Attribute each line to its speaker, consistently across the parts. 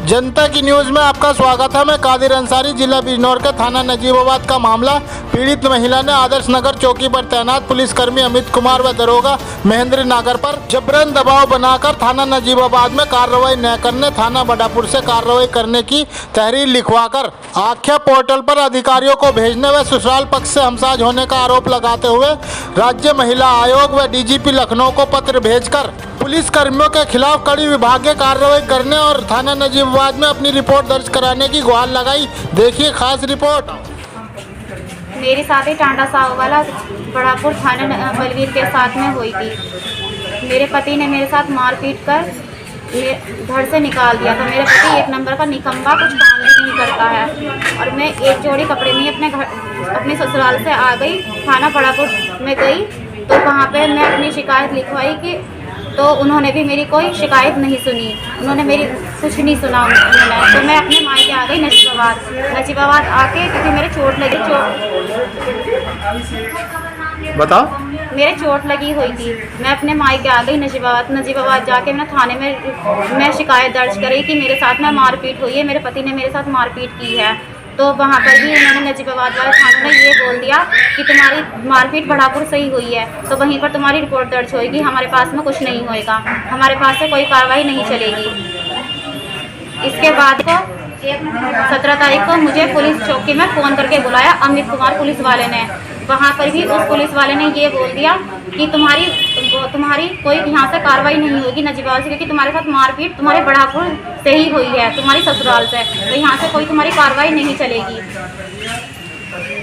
Speaker 1: जनता की न्यूज़ में आपका स्वागत है। मैं कादिर अंसारी, जिला बिजनौर के थाना नजीबाबाद का मामला। पीड़ित महिला ने आदर्श नगर चौकी पर तैनात पुलिसकर्मी अमित कुमार व दरोगा महेंद्र नागर पर जबरन दबाव बनाकर थाना नजीबाबाद में कार्रवाई न करने थाना बड़ापुर से कार्रवाई करने की तहरीर लिखवाकर आख्या पोर्टल पर अधिकारियों को भेजने व ससुराल पक्ष से हमसाज होने का आरोप लगाते हुए राज्य महिला आयोग व डीजीपी लखनऊ को पत्र भेजकर पुलिस कर्मियों के खिलाफ कड़ी विभागीय कार्रवाई करने और थाना नजीबाबाद में अपनी रिपोर्ट दर्ज कराने की गुहार लगाई। देखिए खास रिपोर्ट।
Speaker 2: मेरी शादी टांडा साहू वाला बड़ापुर थाना बलवीर के साथ में हुई थी। मेरे पति ने मेरे साथ मारपीट कर घर से निकाल दिया। तो मेरे पति एक नंबर का निकम्मा, कुछ काम भी नहीं करता है। और मैं एक जोड़ी कपड़े में अपने ससुराल से आ गई, थाना बड़ापुर में गई तो वहाँ पे मैं अपनी शिकायत लिखवाई कि तो उन्होंने भी मेरी कोई शिकायत नहीं सुनी, उन्होंने मेरी कुछ नहीं सुना उन्होंने। तो मैं अपने मायके आ गई नजीबाबाद आके, क्योंकि मेरे चोट लगी मेरे चोट लगी हुई थी। मैं अपने मायके आ गई नजीबाबाद जाके मैं थाने में मैं शिकायत दर्ज करी कि मेरे साथ में मारपीट हुई है, मेरे पति ने मेरे साथ मारपीट की है। तो वहाँ पर भी उन्होंने नजीबाबाद वाले थाने में ये बोल दिया कि तुम्हारी मारपीट बड़ापुर से ही हुई है, तो वहीं पर तुम्हारी रिपोर्ट दर्ज होएगी, हमारे पास में कुछ नहीं होएगा, हमारे पास से कोई कार्रवाई नहीं चलेगी। इसके बाद को 17 तारीख को मुझे पुलिस चौकी में फ़ोन करके बुलाया अमित कुमार पुलिस वाले ने। वहाँ पर भी उस पुलिस वाले ने ये बोल दिया कि तुम्हारी कोई यहाँ से कार्रवाई नहीं होगी नजीबाबाद से, क्योंकि तुम्हारे साथ मारपीट तुम्हारे बड़ापुर से ही हुई है, तुम्हारी ससुराल से, तो यहाँ से कोई तुम्हारी कार्रवाई नहीं चलेगी।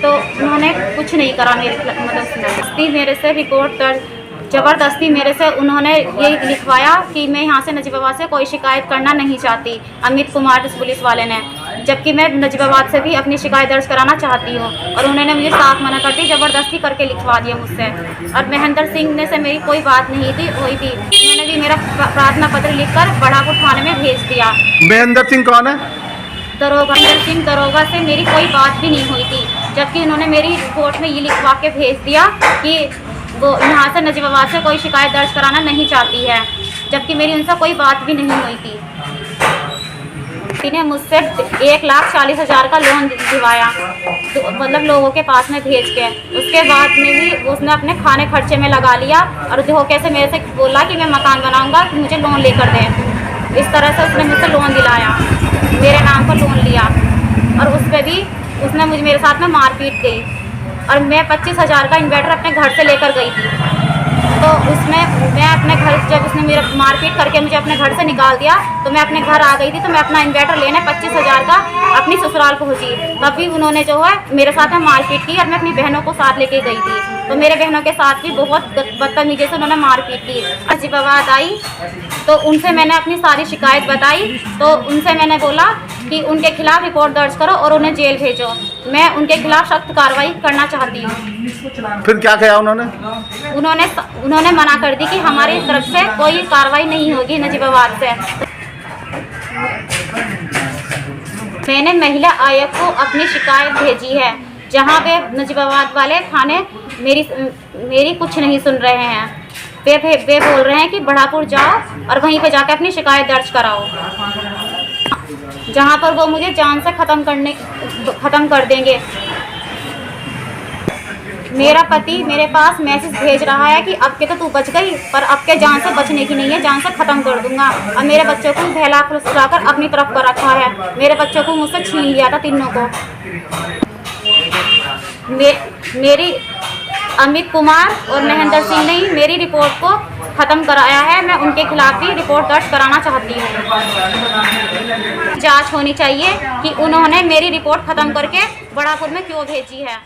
Speaker 2: तो उन्होंने कुछ नहीं करा, मेरे से रिपोर्ट ज़बरदस्ती मेरे से उन्होंने ये लिखवाया कि मैं यहाँ से नजीबाबाद से कोई शिकायत करना नहीं चाहती, अमित कुमार पुलिस वाले ने, जबकि मैं नजीबाबाद से भी अपनी शिकायत दर्ज कराना चाहती हूँ। और उन्होंने मुझे साफ मना कर दी, ज़बरदस्ती करके लिखवा दिया मुझसे। और महेंद्र सिंह ने से मेरी कोई बात नहीं हुई थी, उन्होंने भी मेरा प्रार्थना पत्र लिखकर बड़ापुर थाने में भेज दिया।
Speaker 3: महेंद्र सिंह कौन है?
Speaker 2: महेंद्र सिंह दरोगा से मेरी कोई बात भी नहीं हुई थी, जबकि उन्होंने मेरी रिपोर्ट में ये लिखवा के भेज दिया कि वो यहाँ से नजीबाबाद से कोई शिकायत दर्ज कराना नहीं चाहती है, जबकि मेरी उनसे कोई बात भी नहीं हुई थी। ने मुझसे 1,40,000 का लोन दिलवाया, तो मतलब लोगों के पास में भेज के। उसके बाद में भी उसने अपने खाने खर्चे में लगा लिया और धोखे से मेरे से बोला कि मैं मकान बनाऊंगा, कि मुझे लोन लेकर दें। इस तरह से उसने मुझसे लोन दिलाया, मेरे नाम पर लोन लिया, और उस पर भी उसने मेरे साथ में मारपीट की। और मैं 25,000 का इन्वर्टर अपने घर से लेकर गई थी, तो उसमें मैं अपने घर, जब उसने मेरा मारपीट करके मुझे अपने घर से निकाल दिया तो मैं अपने घर आ गई थी। तो मैं अपना इन्वर्टर लेने 25,000 का अपनी ससुराल पहुंची, तब भी उन्होंने जो है मेरे साथ में मारपीट की और मैं अपनी बहनों को साथ लेके गई थी, तो मेरे बहनों के साथ भी बहुत बदतमीजी से उन्होंने मारपीट की। नजीबाबाद आई तो उनसे मैंने अपनी सारी शिकायत बताई, तो उनसे मैंने बोला कि उनके खिलाफ रिपोर्ट दर्ज करो और उन्हें जेल भेजो, मैं उनके खिलाफ सख्त कार्रवाई करना चाहती हूँ।
Speaker 3: फिर क्या कहा उन्होंने?
Speaker 2: उन्होंने मना कर दी कि हमारी तरफ से कोई कार्रवाई नहीं होगी नजीबाबाद से। मैंने महिला आयोग को अपनी शिकायत भेजी है, जहाँ पे नजीबाबाद वाले थाने मेरी कुछ नहीं सुन रहे हैं। वे बोल रहे हैं कि बड़ापुर जाओ और वहीं पे जाकर अपनी शिकायत दर्ज कराओ, जहाँ पर वो मुझे जान से ख़त्म कर देंगे। मेरा पति मेरे पास मैसेज भेज रहा है कि अब के तो तू बच गई, पर अब के जान से बचने की नहीं है, जान से ख़त्म कर दूंगा। और मेरे बच्चों को बहला फुसलाकर अपनी तरफ कर रखा है, मेरे बच्चों को मुझसे छीन लिया था, तीनों को। मेरी अमित कुमार और महेंद्र सिंह ने ही मेरी रिपोर्ट को ख़त्म कराया है, मैं उनके खिलाफ भी रिपोर्ट दर्ज कराना चाहती हूँ। जांच होनी चाहिए कि उन्होंने मेरी रिपोर्ट ख़त्म करके बड़ापुर में क्यों भेजी है।